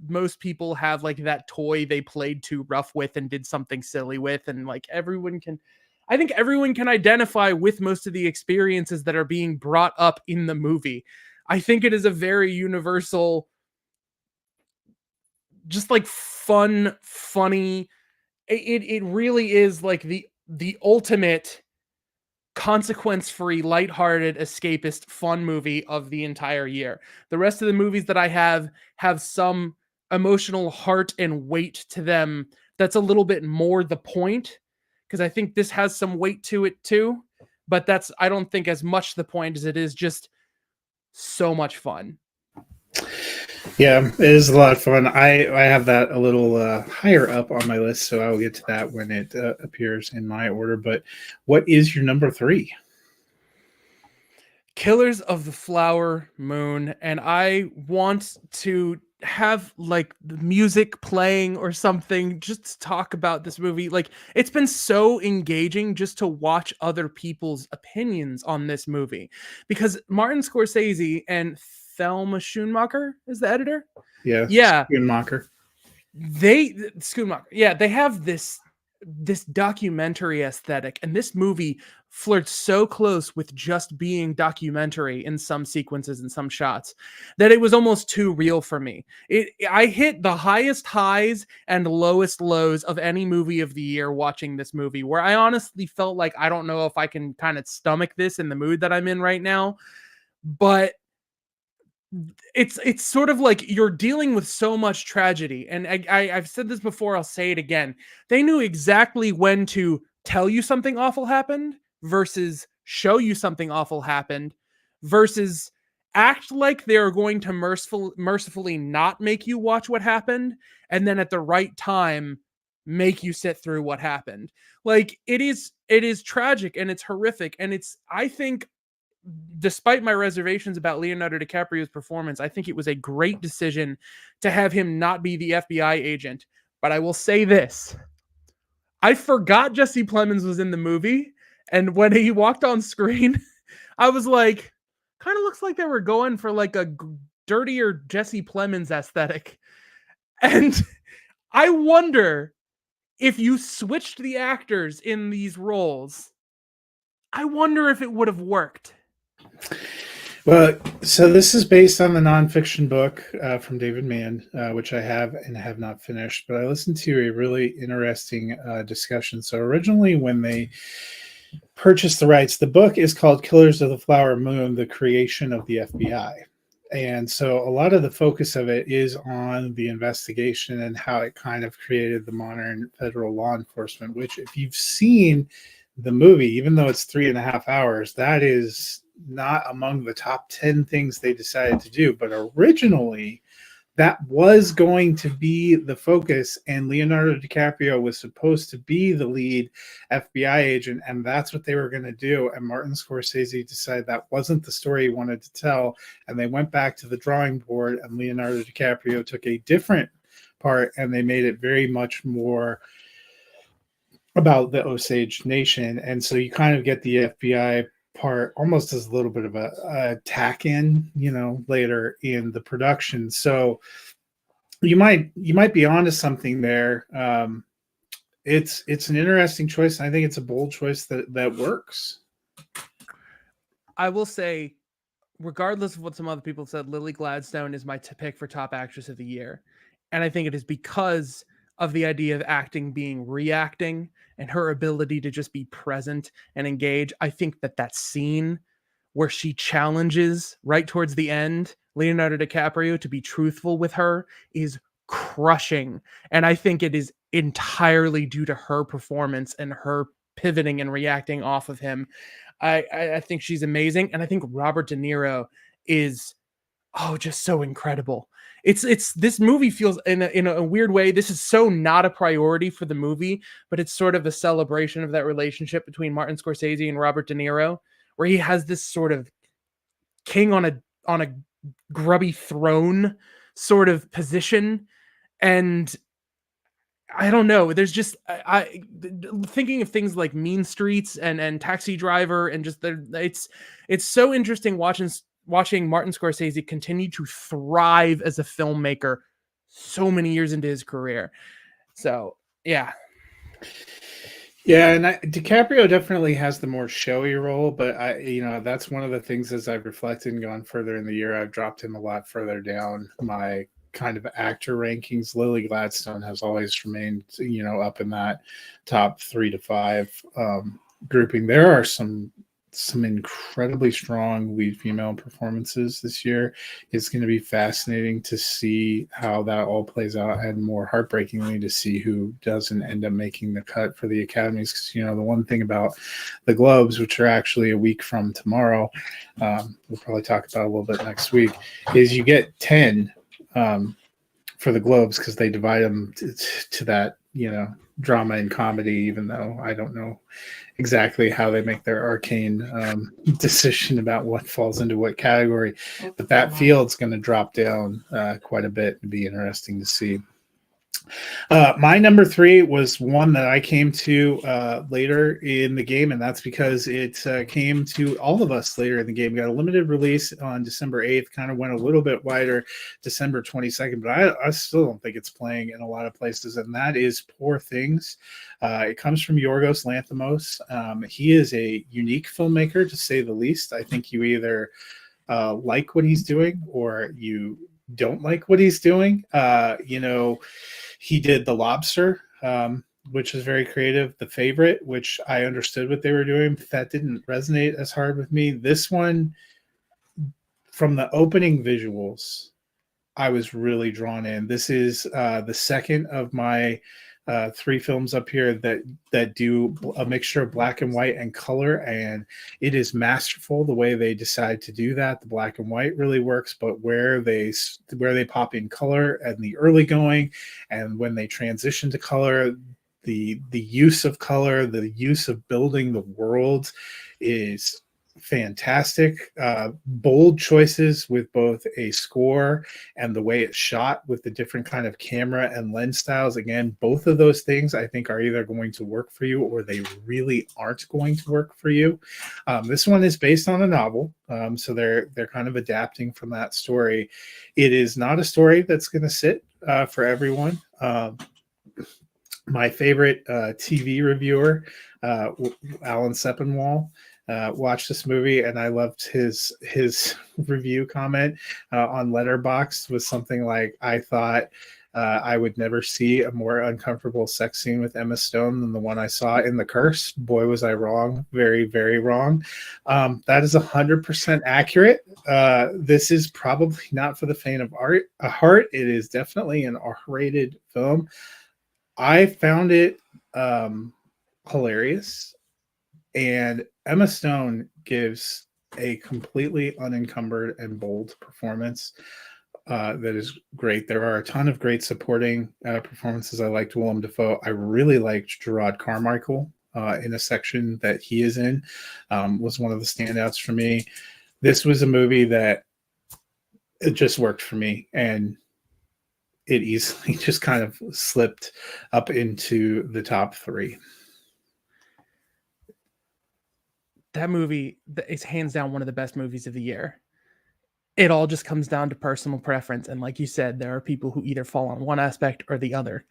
most people have like that toy they played too rough with and did something silly with, and like I think everyone can identify with most of the experiences that are being brought up in the movie. I think it is a very universal, just like fun, funny. It really is like the ultimate consequence-free, lighthearted, escapist, fun movie of the entire year. The rest of the movies that I have some emotional heart and weight to them that's a little bit more the point, because I think this has some weight to it too, but that's I don't think as much the point as it is just so much fun. Yeah, it is a lot of fun. I have that a little higher up on my list, so I will get to that when it appears in my order. But what is your number 3? Killers of the Flower Moon, and I want to have like the music playing or something just to talk about this movie. Like it's been so engaging just to watch other people's opinions on this movie, because Martin Scorsese and Thelma Schoonmaker is the editor. Yeah, Yeah, Schoonmaker. Schoonmaker. Yeah, they have this documentary aesthetic, and this movie flirts so close with just being documentary in some sequences and some shots that it was almost too real for me. I hit the highest highs and lowest lows of any movie of the year watching this movie, where I honestly felt like I don't know if I can kind of stomach this in the mood that I'm in right now. But it's sort of like you're dealing with so much tragedy, and I've said this before, I'll say it again. They knew exactly when to tell you something awful happened versus show you something awful happened versus act like they're going to mercifully not make you watch what happened, and then at the right time make you sit through what happened. Like it is tragic and it's horrific, and it's I think, despite my reservations about Leonardo DiCaprio's performance, I think it was a great decision to have him not be the FBI agent. But I will say this: I forgot Jesse Plemons was in the movie, and when he walked on screen, I was like, kind of looks like they were going for like a dirtier Jesse Plemons aesthetic. And I wonder if you switched the actors in these roles, I wonder if it would have worked. Well, so this is based on the nonfiction book from David Mann, which I have and have not finished. But I listened to a really interesting discussion. So originally, when they purchased the rights, the book is called Killers of the Flower Moon: The Creation of the FBI. And so a lot of the focus of it is on the investigation and how it kind of created the modern federal law enforcement, which if you've seen the movie, even though it's 3.5 hours, that is not among the top 10 things they decided to do. But originally, that was going to be the focus, and Leonardo DiCaprio was supposed to be the lead FBI agent, and that's what they were going to do. And Martin Scorsese decided that wasn't the story he wanted to tell, and they went back to the drawing board, and Leonardo DiCaprio took a different part, and they made it very much more about the Osage Nation. And so you kind of get the FBI part almost as a little bit of a tack in, later in the production. So you might be onto something there. It's an interesting choice. I think it's a bold choice that works. I will say, regardless of what some other people said, Lily Gladstone is my pick for top actress of the year. And I think it is because of the idea of acting being reacting and her ability to just be present and engage. I think that scene where she challenges right towards the end Leonardo DiCaprio to be truthful with her is crushing. And I think it is entirely due to her performance and her pivoting and reacting off of him. I think she's amazing, and I think Robert De Niro is just so incredible. It's this movie feels in a weird way. This is so not a priority for the movie, but it's sort of a celebration of that relationship between Martin Scorsese and Robert De Niro, where he has this sort of king on a grubby throne sort of position, and I don't know. There's just thinking of things like Mean Streets and Taxi Driver, and just it's so interesting watching Martin Scorsese continue to thrive as a filmmaker so many years into his career. So yeah, Yeah, and DiCaprio definitely has the more showy role, but that's one of the things as I've reflected and gone further in the year, I've dropped him a lot further down my kind of actor rankings. Lily Gladstone has always remained, up in that top 3 to 5 grouping. There are some incredibly strong lead female performances this year. It's going to be fascinating to see how that all plays out, and more heartbreakingly to see who doesn't end up making the cut for the Academies. Because the one thing about the Globes, which are actually a week from tomorrow, we'll probably talk about a little bit next week, is you get 10 for the Globes because they divide them to that drama and comedy, even though I don't know exactly how they make their arcane decision about what falls into what category, but that field's going to drop down quite a bit and be interesting to see. My number 3 was one that I came to later in the game, and that's because it came to all of us later in the game. We got a limited release on December 8th, kind of went a little bit wider December 22nd, but I still don't think it's playing in a lot of places, and that is Poor Things. It comes from Yorgos Lanthimos. He is a unique filmmaker, to say the least. I think you either like what he's doing or you don't like what he's doing. He did The Lobster, which is very creative. The Favorite, which I understood what they were doing, but that didn't resonate as hard with me. This one, from the opening visuals, I was really drawn in. This is the second of my 3 films up here that do a mixture of black and white and color, and it is masterful the way they decide to do that. The black and white really works, but where they pop in color and the early going, and when they transition to color, the use of color, the use of building the world is fantastic. Bold choices with both a score and the way it's shot with the different kind of camera and lens styles. Again, both of those things I think are either going to work for you or they really aren't going to work for you. This one is based on a novel, so they're kind of adapting from that story. It is not a story that's going to sit for everyone. My favorite TV reviewer, Alan Sepinwall, watched this movie, and I loved his review comment on Letterboxd was something like, I thought I would never see a more uncomfortable sex scene with Emma Stone than the one I saw in The Curse. Boy, was I wrong. Very, very wrong. That is 100% accurate. This is probably not for the faint of heart. It is definitely an R-rated film. I found it hilarious, and Emma Stone gives a completely unencumbered and bold performance that is great. There are a ton of great supporting performances. I liked Willem Dafoe. I really liked Gerard Carmichael in a section that he is in, was one of the standouts for me. This was a movie that it just worked for me, and it easily just kind of slipped up into the top 3. that movie is hands down one of the best movies of the year. It all just comes down to personal preference. And like you said, there are people who either fall on one aspect or the other.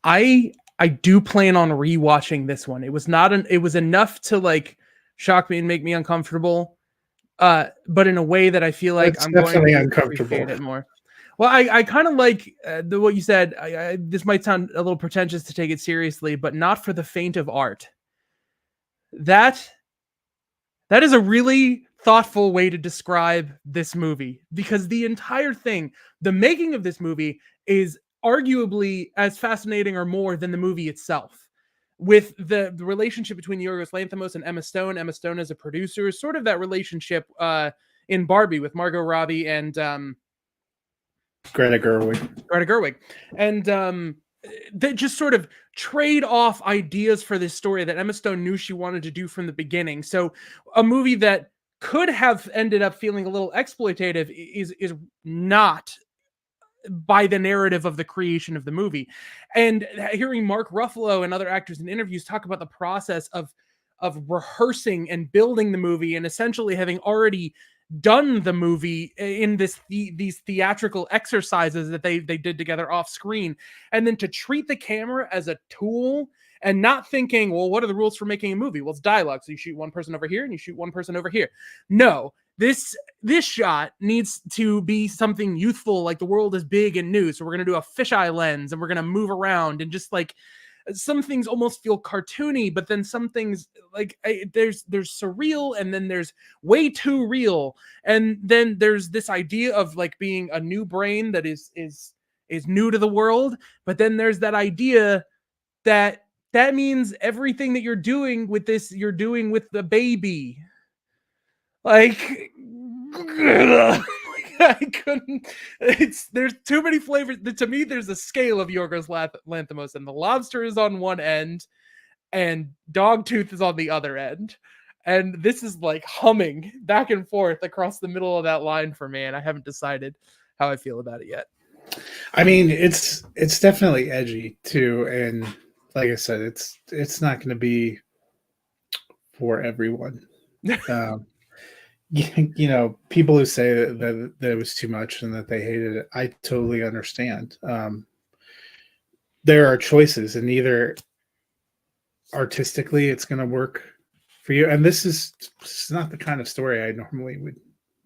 I do plan on rewatching this one. It was not it was enough to like shock me and make me uncomfortable. But in a way that I feel like That's I'm going definitely to uncomfortable. appreciate it more. Well, I kind of like what you said. This might sound a little pretentious to take it seriously, but not for the faint of art. That is a really thoughtful way to describe this movie, because the entire thing, the making of this movie, is arguably as fascinating or more than the movie itself. With the relationship between Yorgos Lanthimos and Emma Stone. Emma Stone as a producer, sort of that relationship in Barbie with Margot Robbie and Greta Gerwig. And they just sort of trade off ideas for this story that Emma Stone knew she wanted to do from the beginning. So a movie that could have ended up feeling a little exploitative is not by the narrative of the creation of the movie. And hearing Mark Ruffalo and other actors in interviews talk about the process of rehearsing and building the movie, and essentially having already done the movie in these theatrical exercises that they did together off screen, and then to treat the camera as a tool and not thinking, well, what are the rules for making a movie? Well, it's dialogue, so you shoot one person over here and you shoot one person over here. No, this shot needs to be something youthful, like the world is big and new, so we're going to do a fisheye lens and we're going to move around, and just like some things almost feel cartoony, but then some things like there's surreal, and then there's way too real, and then there's this idea of like being a new brain that is new to the world, but then there's that idea that means everything that you're doing with this, you're doing with the baby. Like, I couldn't. There's too many flavors. To me, there's a scale of Yorgos Lanthimos, and the lobster is on one end, and Dogtooth is on the other end. And this is like humming back and forth across the middle of that line for me, and I haven't decided how I feel about it yet. I mean, it's definitely edgy too, and like I said, it's not going to be for everyone. You know, people who say that it was too much and that they hated it, I totally understand. There are choices, and either artistically it's going to work for you, and this is not the kind of story I normally would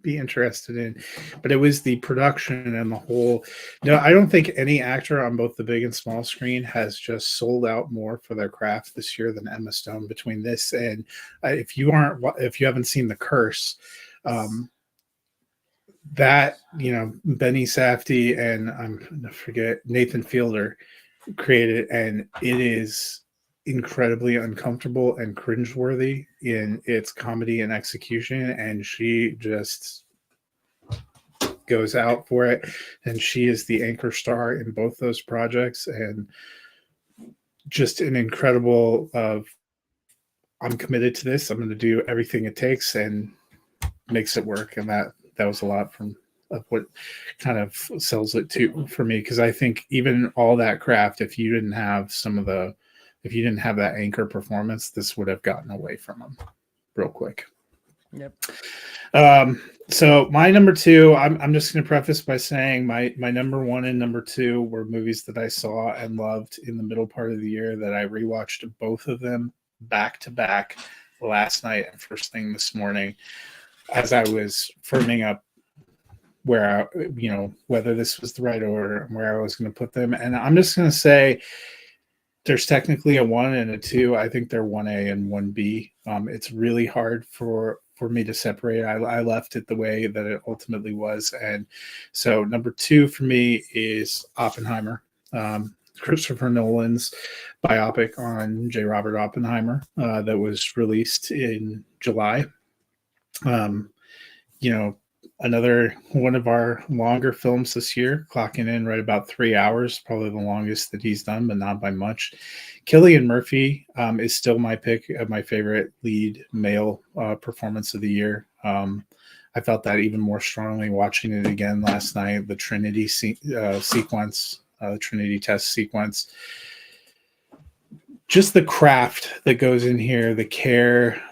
be interested in, but it was the production and the whole. No, I don't think any actor on both the big and small screen has just sold out more for their craft this year than Emma Stone. Between this and if you haven't seen The Curse, that, you know, Benny Safdie and I forget, Nathan Fielder created, and it is incredibly uncomfortable and cringeworthy in its comedy and execution, and she just goes out for it, and she is the anchor star in both those projects, and just an incredible I'm committed to this, I'm going to do everything it takes, and makes it work. And that was a lot of what kind of sells it too for me, because I think even all that craft, if you didn't have that anchor performance, this would have gotten away from them real quick. Yep. So my number two, I'm just going to preface by saying my number one and number two were movies that I saw and loved in the middle part of the year, that I rewatched both of them back to back last night and first thing this morning, as I was firming up where whether this was the right order and where I was going to put them. And I'm just going to say there's technically a 1 and a 2. I think they're 1A and 1B. It's really hard for me to separate. I left it the way that it ultimately was. And so number 2 for me is Oppenheimer, Christopher Nolan's biopic on J. Robert Oppenheimer, that was released in July. Another one of our longer films this year, clocking in right about 3 hours, probably the longest that he's done, but not by much. Cillian Murphy is still my pick of my favorite lead male performance of the year. I felt that even more strongly watching it again last night. The Trinity sequence, the Trinity test sequence, just the craft that goes in here, the care,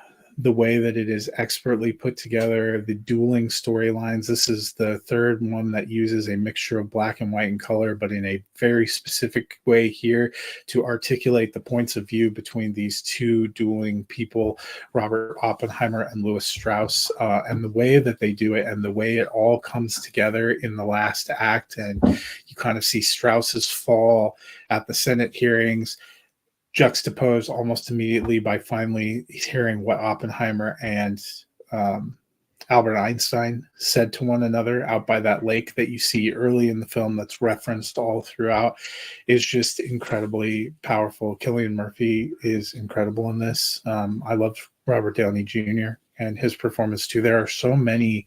the way that it is expertly put together, the dueling storylines. This is the third one that uses a mixture of black and white and color, but in a very specific way here to articulate the points of view between these two dueling people, Robert Oppenheimer and Lewis Strauss, and the way that they do it and the way it all comes together in the last act. And you kind of see Strauss's fall at the Senate hearings, juxtaposed almost immediately by finally hearing what Oppenheimer and Albert Einstein said to one another out by that lake that you see early in the film that's referenced all throughout, is just incredibly powerful. Cillian Murphy is incredible in this. I love Robert Downey Jr. and his performance too. There are so many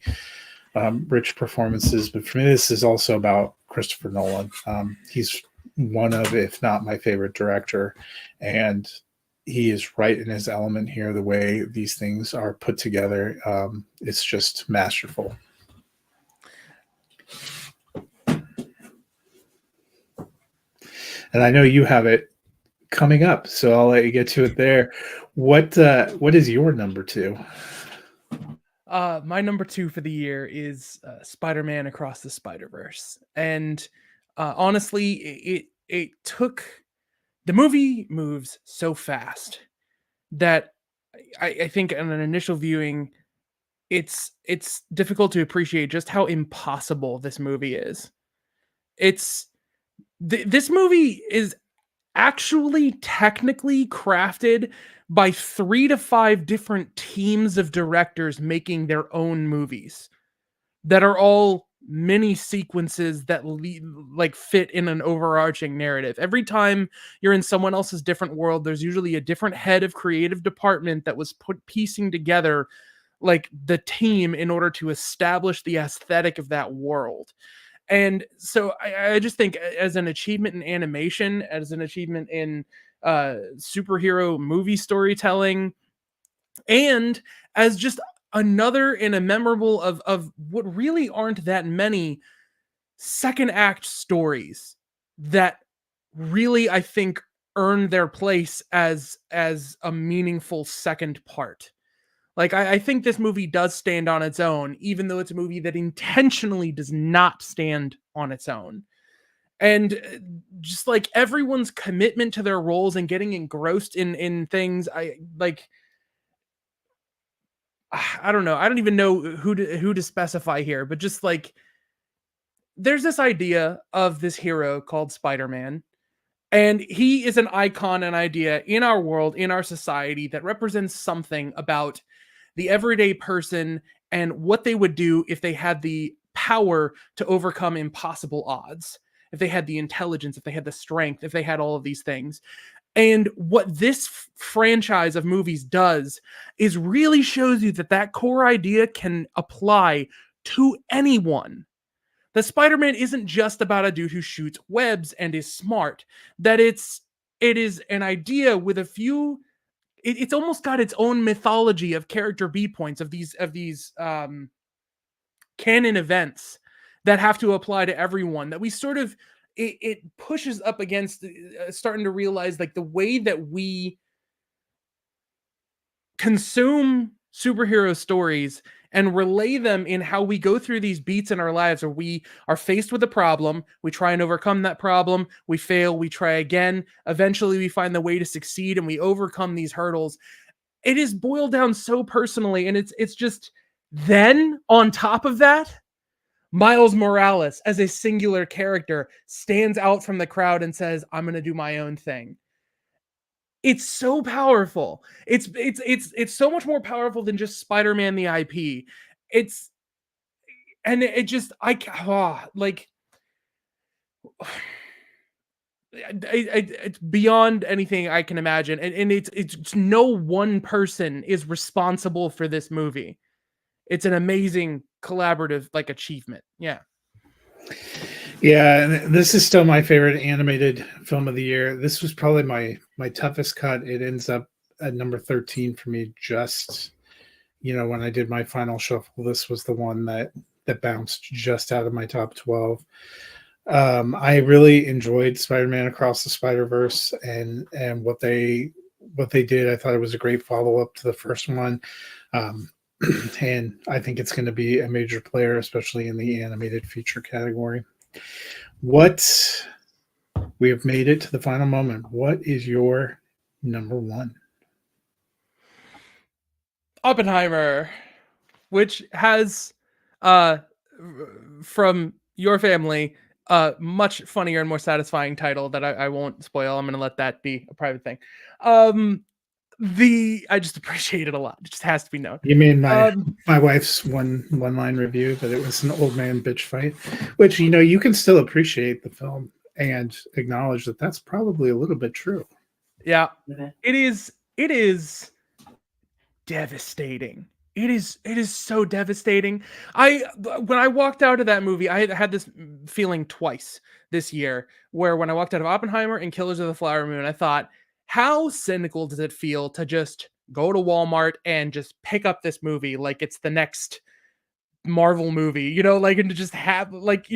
rich performances, but for me, this is also about Christopher Nolan. He's one of, if not my favorite director, and he is right in his element here. The way these things are put together, it's just masterful. And I know you have it coming up, so I'll let you get to it there. What is your number two? My number two for the year is Spider-Man Across the Spider-Verse, and honestly, it took, the movie moves so fast that I think on an initial viewing, it's difficult to appreciate just how impossible this movie is. This movie is actually technically crafted by 3 to 5 different teams of directors making their own movies that are all mini sequences that like fit in an overarching narrative. Every time you're in someone else's different world, there's usually a different head of creative department that was piecing together like the team in order to establish the aesthetic of that world. And so I just think as an achievement in animation, as an achievement in superhero movie storytelling, and as just another in a memorable of what really aren't that many second act stories that really, I think, earn their place as a meaningful second part. Like, I think this movie does stand on its own, even though it's a movie that intentionally does not stand on its own. And just like everyone's commitment to their roles and getting engrossed in things, I like, I don't know. I don't even know who to specify here, but just like there's this idea of this hero called Spider-Man, and he is an icon, an idea in our world, in our society that represents something about the everyday person and what they would do if they had the power to overcome impossible odds, if they had the intelligence, if they had the strength, if they had all of these things. And what this franchise of movies does is really shows you that that core idea can apply to anyone. The Spider-Man isn't just about a dude who shoots webs and is smart. That it is an idea with a few. It's almost got its own mythology of character beat points of these canon events that have to apply to everyone. That we sort of it pushes up against starting to realize like the way that we consume superhero stories and relay them in how we go through these beats in our lives, where we are faced with a problem, we try and overcome that problem, we fail, we try again, eventually we find the way to succeed and we overcome these hurdles. It is boiled down so personally, and it's just, then on top of that, Miles Morales as a singular character stands out from the crowd and says, I'm going to do my own thing. It's so powerful. It's so much more powerful than just Spider-Man the IP. It just like it's beyond anything I can imagine. And it's no one person is responsible for this movie. It's an amazing collaborative like achievement. Yeah. Yeah, and this is still my favorite animated film of the year. This was probably my toughest cut. It ends up at number 13 for me. Just, when I did my final shuffle, this was the one that bounced just out of my top 12. I really enjoyed Spider-Man Across the Spider-Verse and what they what they did. I thought it was a great follow up to the first one. Um, and I think it's going to be a major player, especially in the animated feature category. What we have made it to the final moment. What is your number one? Oppenheimer, which has uh from your family much funnier and more satisfying title that I won't spoil. I'm gonna let that be a private thing. Um I just appreciate it a lot. It just has to be known. You mean Um my wife's one line review that it was an old man bitch fight, which you can still appreciate the film and acknowledge that that's probably a little bit true. yeah. It is devastating. It is so devastating. When I walked out of that movie, I had this feeling twice this year, where when I walked out of Oppenheimer and Killers of the Flower Moon, I thought, how cynical does it feel to just go to Walmart and just pick up this movie like it's the next Marvel movie, like, and to just have, like,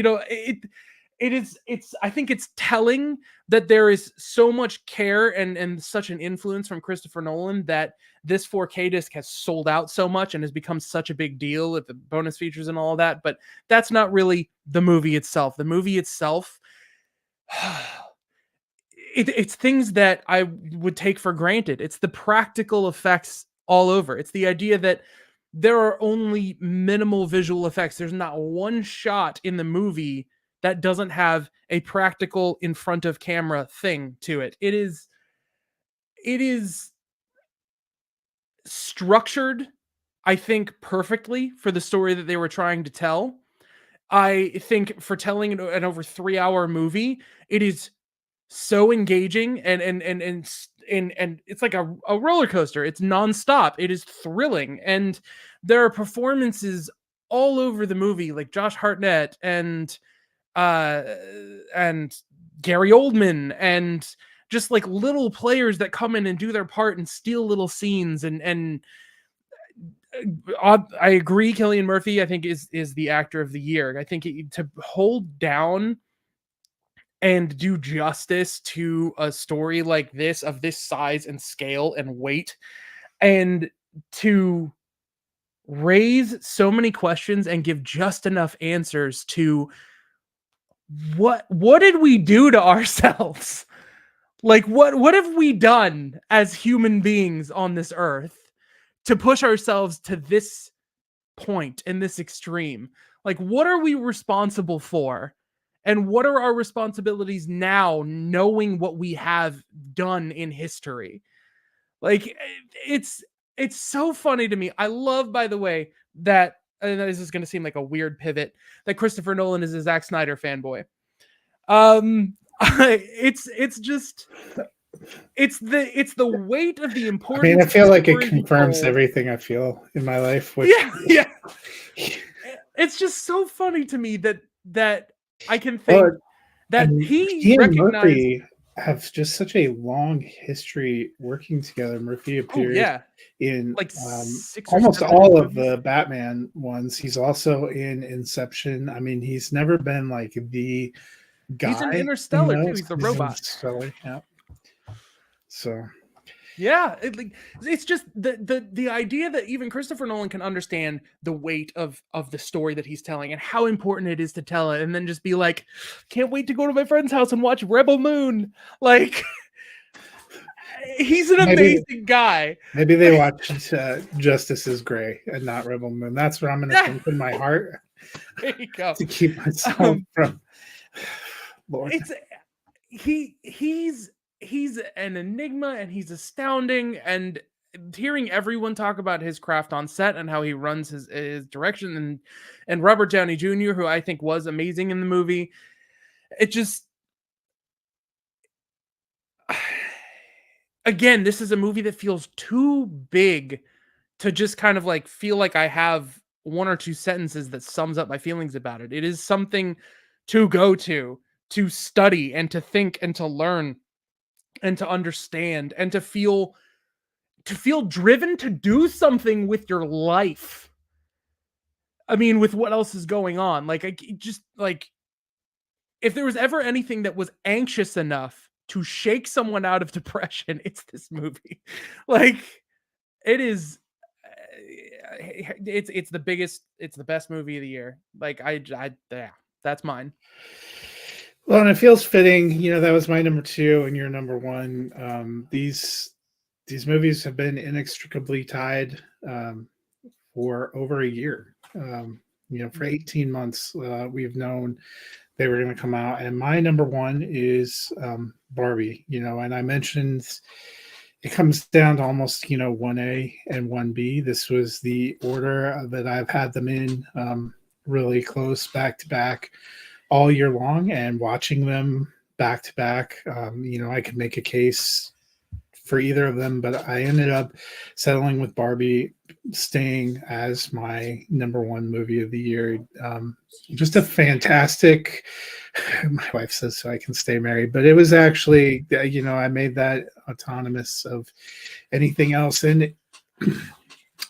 it's I think it's telling that there is so much care and such an influence from Christopher Nolan that this 4K disc has sold out so much and has become such a big deal with the bonus features and all of that. But that's not really the movie itself. The movie itself, it's things that I would take for granted. It's the practical effects all over. It's the idea that there are only minimal visual effects. There's not one shot in the movie that doesn't have a practical in front of camera thing to it. It is structured, I think, perfectly for the story that they were trying to tell. I think for telling an over 3-hour movie, it is so engaging and it's like a roller coaster. It's nonstop. It is thrilling, and there are performances all over the movie, like Josh Hartnett and Gary Oldman, and just like little players that come in and do their part and steal little scenes. And I agree, Cillian Murphy, I think, is the actor of the year. I think to hold down and do justice to a story like this, of this size and scale and weight, and to raise so many questions and give just enough answers to what did we do to ourselves? Like, what have we done as human beings on this earth to push ourselves to this point in this extreme? Like, what are we responsible for? And what are our responsibilities now, knowing what we have done in history? Like, it's so funny to me. I love, by the way, that, and this is going to seem like a weird pivot, that Christopher Nolan is a Zack Snyder fanboy. It's just, it's the weight of the importance. I mean, I feel like it confirms everything I feel in my life. Which... Yeah. It's just so funny to me that I can think that he and Murphy have just such a long history working together. Murphy appears in like almost all of the Batman ones. He's also in Inception. I mean, he's never been like the guy. He's in Interstellar too. He's the robot. Interstellar, yeah. So yeah, it's just the idea that even Christopher Nolan can understand the weight of the story that he's telling and how important it is to tell it, and then just be like, can't wait to go to my friend's house and watch Rebel Moon. Like, he's an amazing guy. Maybe they watched Justice is Gray and not Rebel Moon. That's what I'm going to think in my heart. There you go. To keep myself from Lord. He's an enigma, and he's astounding, and hearing everyone talk about his craft on set and how he runs his direction, and Robert Downey Jr., who I think was amazing in the movie. It just, again, this is a movie that feels too big to just kind of like feel like I have one or two sentences that sums up my feelings about it. It is something to go to study and to think and to learn and to understand and to feel driven to do something with your life. I mean, with what else is going on? Like, I just, like, if there was ever anything that was anxious enough to shake someone out of depression, it's this movie. Like, it is it's the biggest, it's the best movie of the year. Like, yeah, that's mine. Well, and it feels fitting. That was my number two and your number one. These movies have been inextricably tied for over a year. For 18 months, we've known they were going to come out. And my number one is Barbie. And I mentioned it comes down to almost 1A and 1B. This was the order that I've had them in, really close back to back all year long, and watching them back to back. I could make a case for either of them, but I ended up settling with Barbie staying as my number one movie of the year. Just a fantastic, my wife says so I can stay married, but it was actually, I made that autonomous of anything else. And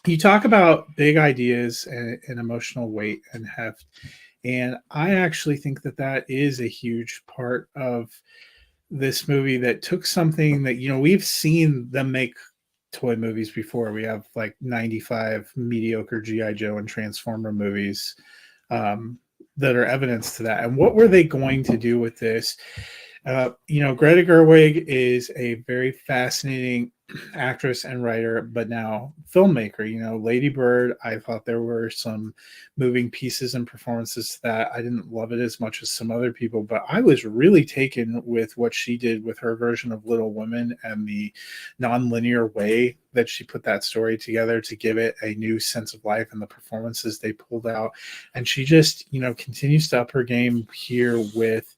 you talk about big ideas and emotional weight and heft. And I actually think that is a huge part of this movie, that took something that, we've seen them make toy movies before. We have like 95 mediocre G.I. Joe and Transformer movies that are evidence to that. And what were they going to do with this? Greta Gerwig is a very fascinating actress and writer, but now filmmaker. Lady Bird, I thought there were some moving pieces and performances that I didn't love it as much as some other people, but I was really taken with what she did with her version of Little Women and the non-linear way that she put that story together to give it a new sense of life, and the performances they pulled out. And she just, continues to up her game here with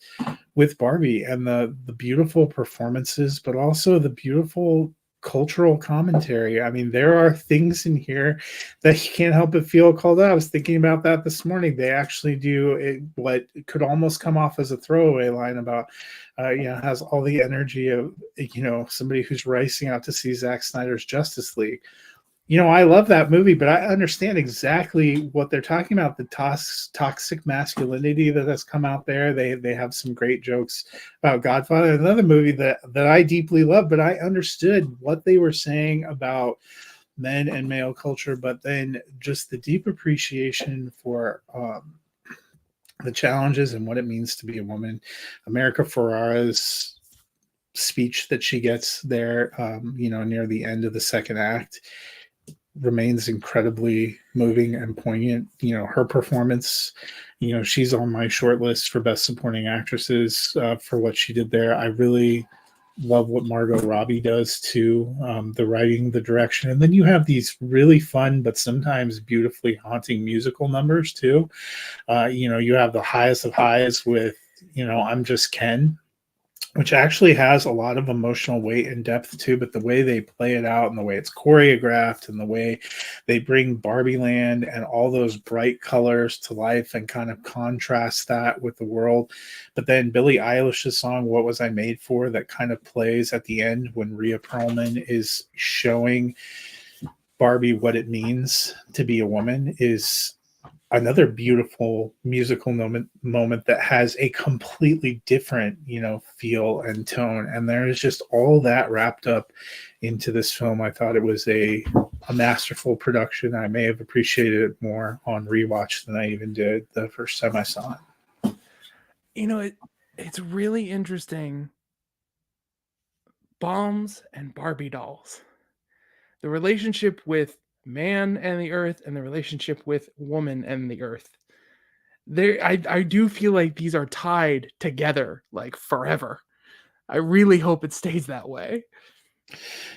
Barbie, and the beautiful performances, but also the beautiful cultural commentary. I mean, there are things in here that you can't help but feel called out. I was thinking about that this morning. They actually do what could almost come off as a throwaway line about, has all the energy of, somebody who's racing out to see Zack Snyder's Justice League. I love that movie, but I understand exactly what they're talking about, the toxic masculinity that has come out there. They have some great jokes about Godfather, another movie that I deeply love, but I understood what they were saying about men and male culture, but then just the deep appreciation for the challenges and what it means to be a woman. America Ferrera's speech that she gets there, near the end of the second act, remains incredibly moving and poignant. Her performance, she's on my short list for best supporting actresses for what she did there. I really love what Margot Robbie does too, the writing, the direction. And then you have these really fun but sometimes beautifully haunting musical numbers too. You have the highest of highs with I'm Just Ken, which actually has a lot of emotional weight and depth too, but the way they play it out and the way it's choreographed and the way they bring Barbie Land and all those bright colors to life and kind of contrast that with the world. But then Billie Eilish's song, What Was I Made For, that kind of plays at the end when Rhea Perlman is showing Barbie what it means to be a woman, is another beautiful musical moment that has a completely different, feel and tone. And there is just all that wrapped up into this film. I thought it was a masterful production. I may have appreciated it more on rewatch than I even did the first time I saw it. It's really interesting. Bombs and Barbie dolls. The relationship with man and the earth and the relationship with woman and the earth. I do feel like these are tied together like forever. I really hope it stays that way.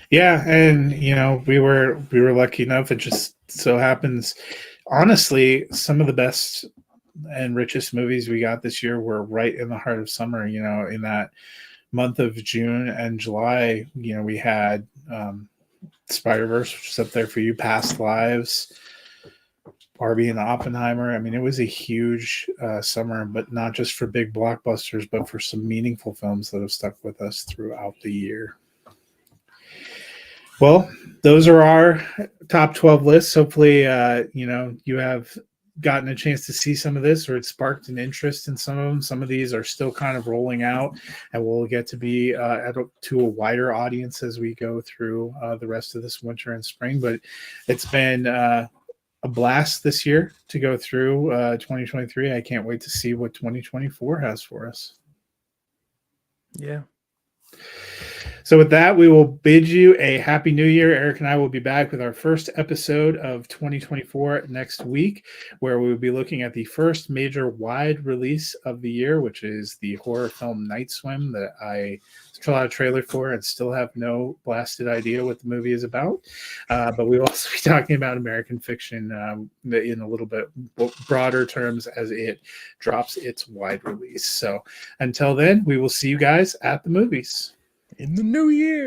Yeah, and we were lucky enough. It just so happens, honestly, some of the best and richest movies we got this year were right in the heart of summer. In that month of June and July, we had Spider-Verse, which is up there for you, Past Lives, Barbie and Oppenheimer. I mean, it was a huge summer, but not just for big blockbusters, but for some meaningful films that have stuck with us throughout the year. Well, those are our top 12 lists. Hopefully, you have gotten a chance to see some of this, or it sparked an interest in some of them. Some of these are still kind of rolling out, and we'll get to be to a wider audience as we go through the rest of this winter and spring. But it's been a blast this year to go through 2023. I can't wait to see what 2024 has for us. Yeah. So with that, we will bid you a happy new year. Eric and I will be back with our first episode of 2024 next week, where we will be looking at the first major wide release of the year, which is the horror film Night Swim that I saw a trailer for and still have no blasted idea what the movie is about. But we will also be talking about American Fiction in a little bit broader terms as it drops its wide release. So until then, we will see you guys at the movies. In the new year.